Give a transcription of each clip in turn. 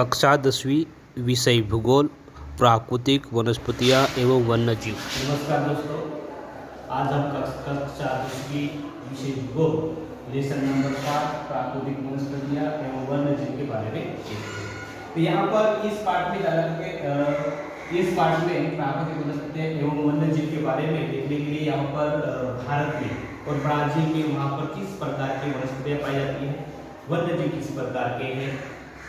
कक्षा 10वीं विषय भूगोल प्राकृतिक वनस्पतियाँ एवं वन्यजीव। नमस्कार दोस्तों, आज हम कक्षा 10वीं विषय भूगोल लेसन नंबर 7 प्राकृतिक वनस्पतियाँ एवं वन्यजीव के बारे में सीखेंगे। तो यहाँ पर इस पाठ में प्राकृतिक वनस्पतियाँ एवं वन्यजीव के बारे में देखने के लिए यहाँ पर भारत में और ब्राजील में वहाँ पर किस प्रकार की वनस्पतियाँ पाई जाती हैं, वन्यजीव किस प्रकार के हैं,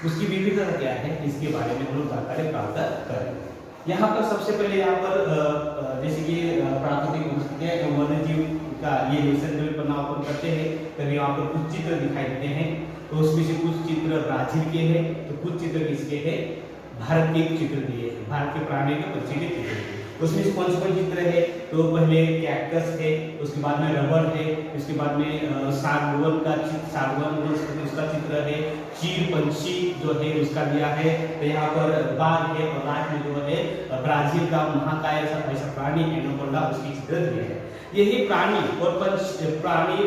उसकी विविधता क्या है, इसके बारे में हम लोग जानकारी प्राप्त करें। यहाँ पर सबसे पहले यहाँ पर जैसे कि प्राकृतिक वनस्पतियाँ एवं वन्यजीव का ये लेसन जो पढ़ना अपन करते हैं, तो यहाँ पर कुछ चित्र दिखाई देते हैं। तो उसमें से कुछ चित्र ब्राजील के हैं, तो कुछ चित्र किसके हैं, भारत के चित्र दिए हैं, भारत के प्राणी के पक्षी के चित्र दिए। उसमें से कौन से चित्र है, तो पहले कैक्टस है, उसके बाद में रबर है, उसके बाद में सागवन वनस्पति उसका चित्र है, चीर पंछी जो है उसका दिया है। तो यहाँ पर बाघ है और रात में जो है ब्राजील का महाकाय ऐसा प्राणी एनाकोंडा उसकी चित्र दिए है। यही प्राणी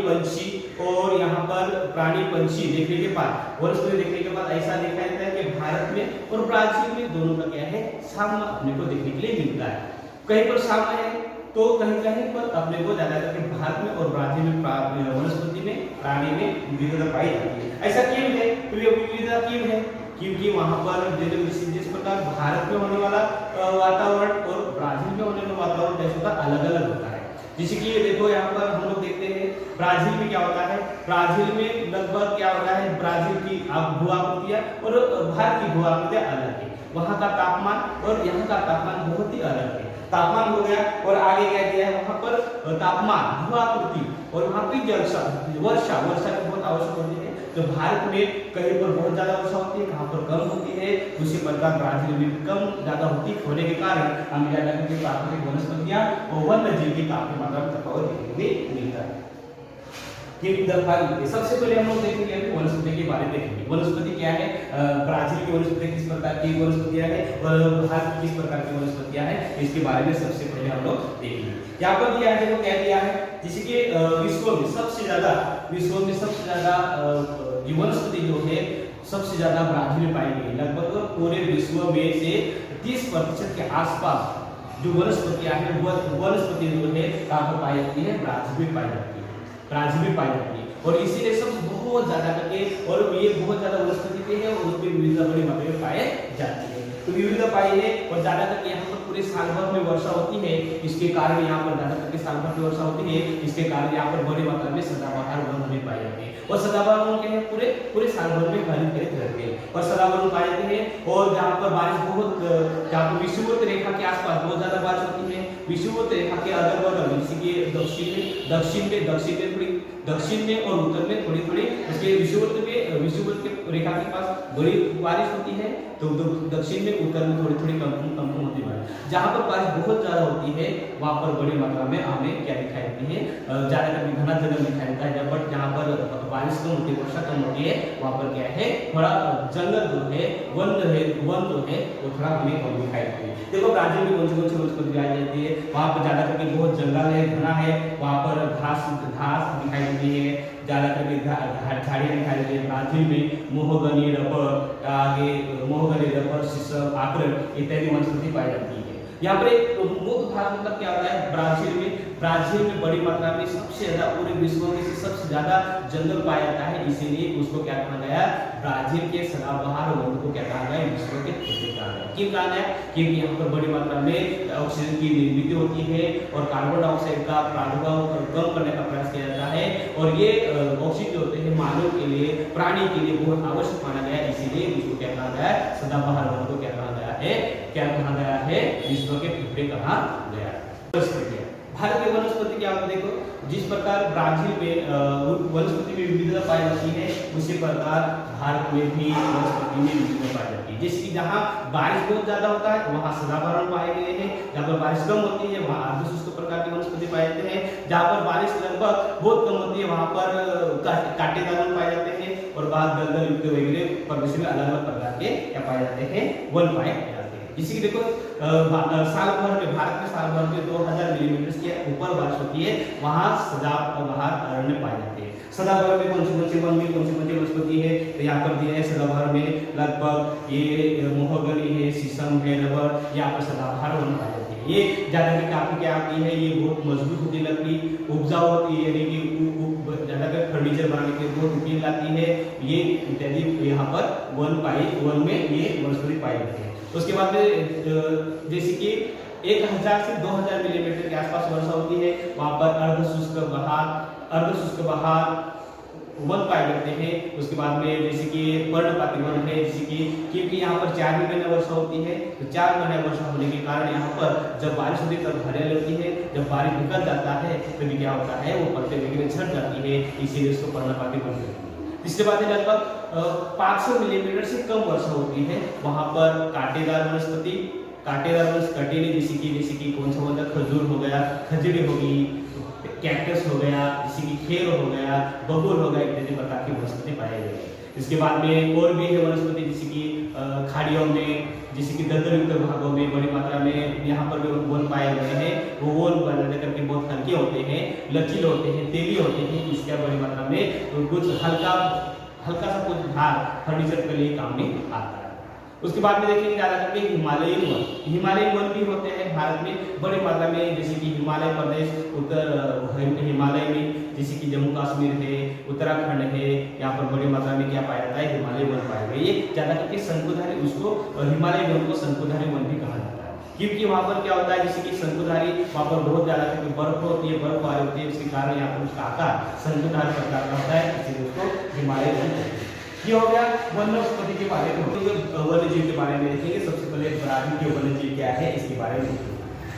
पंछी और यहाँ पर प्राणी पंछी देखने के बाद वनस्पति देखने के बाद ऐसा देखा जाता है कि भारत में और ब्राजील में दोनों का क्या है, सामना अपने को देखने के लिए मिलता है। कहीं पर सामना है तो कहीं कहीं पर अपने को ज्यादा करके भारत में और ब्राजील में वनस्पति में प्राणी में विविधता पाई जाती है। ऐसा क्यों है, तो ये विविधता क्यों है, क्योंकि वहां पर जिस प्रकार भारत में होने वाला वातावरण और ब्राजील में होने वाला वातावरण कैसा अलग अलग होता है। जैसे कि देखो यहाँ पर हम लोग देखते हैं ब्राजील में क्या होता है, ब्राजील में लगभग क्या होता है, ब्राजील की भू-आकृतियां और भारत की भू-आकृतियां अलग है। वहाँ का तापमान और यहाँ का तापमान बहुत ही अलग है। तापमान हो गया और आगे क्या दिया है, वहाँ पर तापमान भू-आकृति और वहाँ की वर्षा की बहुत आवश्यक होती है। तो भारत में कहीं पर बहुत ज्यादा वर्षा होती है, कहाँ पर कम होती है। उसी प्रकार ब्राजील में कम ज्यादा होने के कारण हमें ज्यादा करके प्राकृतिक वनस्पतियाँ और वन्यजीव की काफी मात्रा में तफावत देखने को मिलता है। सबसे पहले हम लोग देखेंगे वनस्पति के बारे में देखेंगे। वनस्पति क्या है, ब्राजील की वनस्पति किस प्रकार की वनस्पतियां है और भारत की किस प्रकार की वनस्पतियां है, इसके बारे में सबसे पहले हम लोग देखेंगे। यहाँ पर दिया है, देखो क्या दिया है, जैसे कि विश्व में सबसे ज्यादा जो वनस्पति जो है सबसे ज्यादा ब्राजील में पाई गई। लगभग पूरे विश्व में से 30% के आसपास जो वनस्पतियां हैं वनस्पति जो है कहाँ पर पाई जाती है, ब्राजील में पाई जाती है। और इसीलिए सब बहुत ज्यादा करके और ये बहुत ज्यादा वनस्पति पे है और उसमें विविधता बड़ी मात्रा में पाई जाती है। तो विविधता पाई है और ज्यादा करके यहाँ पर पूरे साल भर में वर्षा होती है। इसके कारण यहाँ पर ज्यादा करके साल भर में वर्षा होती है। इसके कारण यहाँ पर बड़ी मात्रा में सदाबहार वन भी पाई जाती है। और सदाबहार वन क्या है, पूरे साल भर में हरित रहते हैं और सदाबहार वन पाई जाती है। और जहाँ पर बारिश बहुत, जहाँ पर विषुवत रेखा के आसपास बहुत ज्यादा बारिश होती है, विषुवत रेखा के अगल बगल जैसे कि दक्षिण में और उत्तर में थोड़ी थोड़ी, इसके विषुवत के रेखा के पास बड़ी बारिश होती है, तो दक्षिण में उत्तर में थोड़ी थोड़ी कम होती है। जहाँ पर बारिश बहुत ज्यादा होती है वहाँ पर बड़ी मात्रा में हमें क्या दिखाई देती है, ज्यादा करके घना जंगल दिखाई देता है। बट जहाँ पर बारिश कम होती है, वर्षा कम होती है, वहाँ पर क्या है, थोड़ा जंगल जो है वन जो है वो थोड़ा हमें कम दिखाई देती है। देखो ब्राजील में कौन सी वनस्पति पाई जाती है, वहाँ पर ज्यादा करके बहुत जंगल है, घना है, वहाँ पर घास दिखाई देती है, ज्यादा करके झाड़ियाँ दिखाई देती है। ब्राजील में मोहगनी रबर शीशम आक्र इत्यादि वनस्पति पाई जाती है। यहाँ पर एक मुख्य भाग मतलब क्या होता है, ब्राजील में बड़ी मात्रा में सबसे ज्यादा पूरे विश्व में से सबसे ज्यादा जंगल पाया जाता है। इसीलिए उसको क्या कहा गया, ब्राजील के सदाबहार वन को क्या कहा गया, विश्व के फूल कहा गया। क्यों कहा गया, क्योंकि यहाँ पर बड़ी मात्रा में ऑक्सीजन की निर्मित होती है और कार्बन डाइऑक्साइड का प्रादुर्भाव कम करने का प्रयास किया जाता है। और ये ऑक्सीजन होते हैं मानव के लिए, प्राणी के लिए बहुत आवश्यक माना गया है। इसीलिए इसको क्या कहा गया है, सदाबहार वन को क्या कहा गया है, विश्व के फुफड़े कहा गया है। भारत में वनस्पति क्या होता है, देखो जिस प्रकार ब्राजील में वनस्पति में विविधता पाई जाती है, उसी प्रकार भारत में भी वनस्पति में विविधता पाई जाती है। जैसे कि जहाँ बारिश बहुत ज्यादा होता है वहाँ सदाबहार पाए गए हैं, जहाँ पर बारिश कम होती है वहाँ अर्धशुष्क प्रकार के वनस्पति पाए जाते हैं, जहाँ पर बारिश लगभग बहुत कम होती है वहाँ पर कांटेदार वन पाए जाते हैं और बाद दलदल युक्त वगैरह प्रदेश में अलग अलग प्रकार के क्या पाए जाते हैं, वन पाए जाते हैं। जैसे कि देखो साल भर में, भारत में साल भर में 2000 मिलीमीटर के ऊपर बारिश होती है, वहाँ सदाबहार अरण्य पाए जाते हैं। सदाबहार में कौन से वन में कौन सी वनस्पति है, तो यहाँ पर दिया है सदाबहार में लगभग ये मोहगनी है, शीशम है, रबर, यहाँ पर सदाबहार वन पाए जाते हैं। ये ज्यादा की काफी क्या आती है, ये बहुत मजबूत होती है लकड़ी, उपजाऊ होती है, यानी कि ज्यादातर फर्नीचर बनाने के लिए बहुत उपयोग लाती है। ये इत्यादि यहाँ पर वन में ये वनस्पति पाई जाती है। उसके बाद में जैसे कि 1000 से 2000 मिलीमीटर के आसपास वर्षा होती है, वहाँ पर अर्धशुष्क बहार वन पाए जाते हैं। उसके बाद में जैसे कि पर्णपाती वन है, जैसे कि क्योंकि यहाँ पर 4 महीने वर्षा होती है, तो 4 महीने वर्षा होने के कारण यहाँ पर जब बारिश होती है तब हरियाली लगती है, जब बारिश निकल जाता है तभी क्या होता है, वो पत्ते वगैरह झड़ जाती है, इसीलिए इसको पर्णपाती वन कहते हैं। इसके बाद लगभग 500 मिलीमीटर से कम वर्षा होती है, वहाँ पर कांटेदार वनस्पति, कटेले जैसे कि कौन सा होता है, खजूर हो गया, खजूरी होगी, कैक्टस हो गया, जैसे कि खेर हो गया, बबूल हो गया, इत्यादि प्रकार की वनस्पति पाए गए हैं। इसके बाद में और भी है वनस्पति, जैसे कि खाड़ियों में, जैसे कि दलदल युक्त भागों में बड़ी मात्रा में यहाँ पर भी वन पाए गए हैं। वो वन बनाने करके बहुत हल्के होते हैं, लचीले होते हैं, तेली होते हैं, इसके बड़ी मात्रा में कुछ हल्का सा कुछ भार फर्नीचर के लिए काम में आता है। उसके बाद में देखेंगे ज्यादा करके हिमालयन वन भी होते हैं भारत में बड़ी मात्रा में, जैसे कि हिमालय प्रदेश, उत्तर हिमालय में, जैसे कि जम्मू कश्मीर है, उत्तराखंड है, यहाँ पर बड़ी मात्रा में क्या पाया जाता है, हिमालय वन पाए गए। ये ज्यादा करके शंकुधारी, उसको हिमालय वन को शंकुधारी वन भी कहा जाता है, क्योंकि वहाँ पर क्या होता है, जैसे कि शंकुधारी वहाँ पर बहुत ज्यादा करके बर्फ होती है, बर्फबारी होती है, इसके कारण यहाँ पर उसका आकार शंकुधारी प्रकार का होता है, इसलिए उसको हिमालय वन कहते हैं। ये हो गया वनस्पति के बारे में। वन्य जीव के बारे में देखेंगे। सबसे पहले ब्राजील के वन्य जीव क्या है, इसके बारे में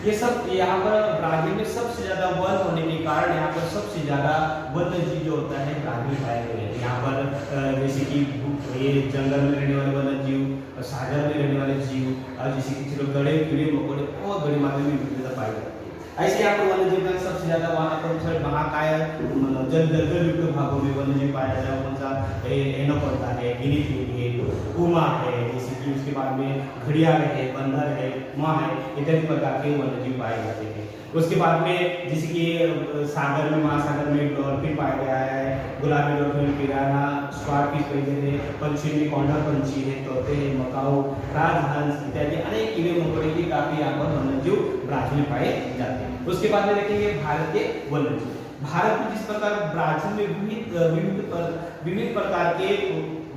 ये सब यहाँ पर ब्राजील में सबसे ज्यादा वन होने के कारण यहाँ पर सबसे ज्यादा वन्य जीव जो होता है ब्राजील पाए गए हैं। यहाँ पर जैसे कि ये जंगल में रहने वाले वन्य जीव, सागर में रहने वाले जीव, और जैसे कि चलो गड़े कीड़े मकोड़े बहुत बड़ी मात्रा में विविधता पाई जाती है। ऐसे यहाँ पर वन्य जीव में सबसे ज्यादा वहाँ पर महाकाय जल युक्त भागों में वन्य जीव पाया जाता है। कौन सा, एनाकोंडा है, गिनी पिग है, पुमा है, जैसे कि उसके बाद में घड़ियाल है, बंदर है, माँ है, इत्यादि प्रकार के वन्य जीव पाए जाते हैं। उसके बाद में जैसे कि सागर में, महासागर में डॉल्फिन पाया गया है, गुलाबी डॉल्फिन, पिराना, स्वार्टफिश वगैरह, पंछी में कौंडा पंछी है, तोते हैं, मकाऊ, राजहंस इत्यादि अनेक कीड़े मकोड़े की काफी यहाँ पर वन्यजीव ब्राजील में पाए जाते हैं। उसके बाद में देखेंगे भारत के वन्यजीव। भारत में जिस प्रकार ब्राजील में विविध प्रकार के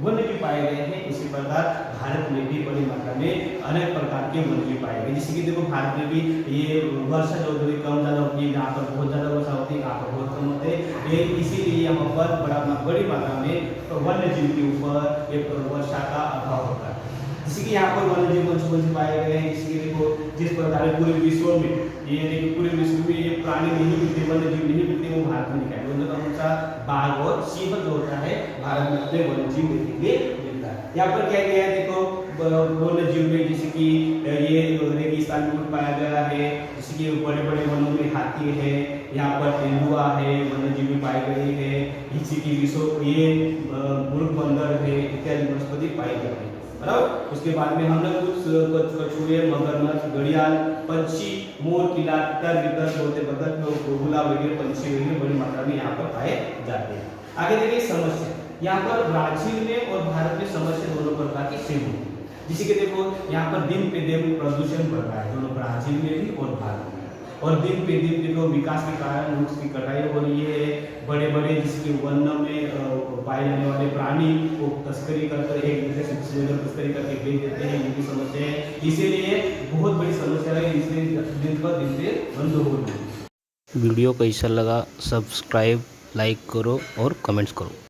वन्यजीव पाए गए हैं, इसी प्रकार भारत में भी बड़ी मात्रा में अनेक प्रकार के वन्यजीव पाए गए। जैसे कि देखो भारत में भी ये वर्षा जो कम ज्यादा होती है, जहाँ पर बहुत ज्यादा वर्षा होती है, यहाँ पर बहुत कम होते हैं, इसीलिए यहाँ पर बड़ी मात्रा में वन्यजीव के ऊपर एक वर्षा का अभाव होता है। जैसे कि यहाँ पर वन्यजीव कौन से पाए गए हैं, जैसे कि देखो जिस प्रकार पूरे विश्व में ये देखिए पूरे विश्व में ये प्राणी नहीं मिलते, वन्यजीव नहीं मिलते, वो भारत में दिखाई देते। कौन सा, बाघ और सिंह जो होता है भारत में अपने वन्यजीव देखने मिलता है। यहाँ पर क्या गया है, देखो वन्यजीव में जैसे कि ये रेगिस्तान में पाया गया है, जैसे कि बड़े बड़े वनों में हाथी है, यहाँ पर तेंदुआ है, वन्यजीव में पाई गई है, जैसे कि ये मुर्ग बंदर है, इत्यादि वनस्पति पाई जाती है। बराबर। उसके बाद में हम लोग कुछ कछुए, मगरमच्छ, घड़ियाल, पंछी, मोर, किला, तितर, तोते, बतख, घुघुला वगैरह पंछी वगैरह बड़ी मात्रा में यहाँ पर पाए जाते हैं। आगे देखिए समस्या। यहाँ पर ब्राजील में और भारत में समस्या दोनों प्रकार की सेम होती है। जिसे कि देखो यहाँ पर दिन पे दिन प्रदूषण बढ़ रहा है, दोनों ब्राजील में भी और भारत में। और दिन पे दिन देखो विकास के कारण वृक्ष की कटाई हो रही है, बड़े बड़े जिसके वन में पाए जाने वाले प्राणी को तस्करी कर एक दूसरे से दूसरी जगह तस्करी करके बेच देते हैं, ये भी समस्या है। इसीलिए बहुत बड़ी समस्या है, इसलिए दिन पर दिन पे बंद हो रही है। वीडियो कैसा लगा, सब्सक्राइब, लाइक करो और कमेंट्स करो।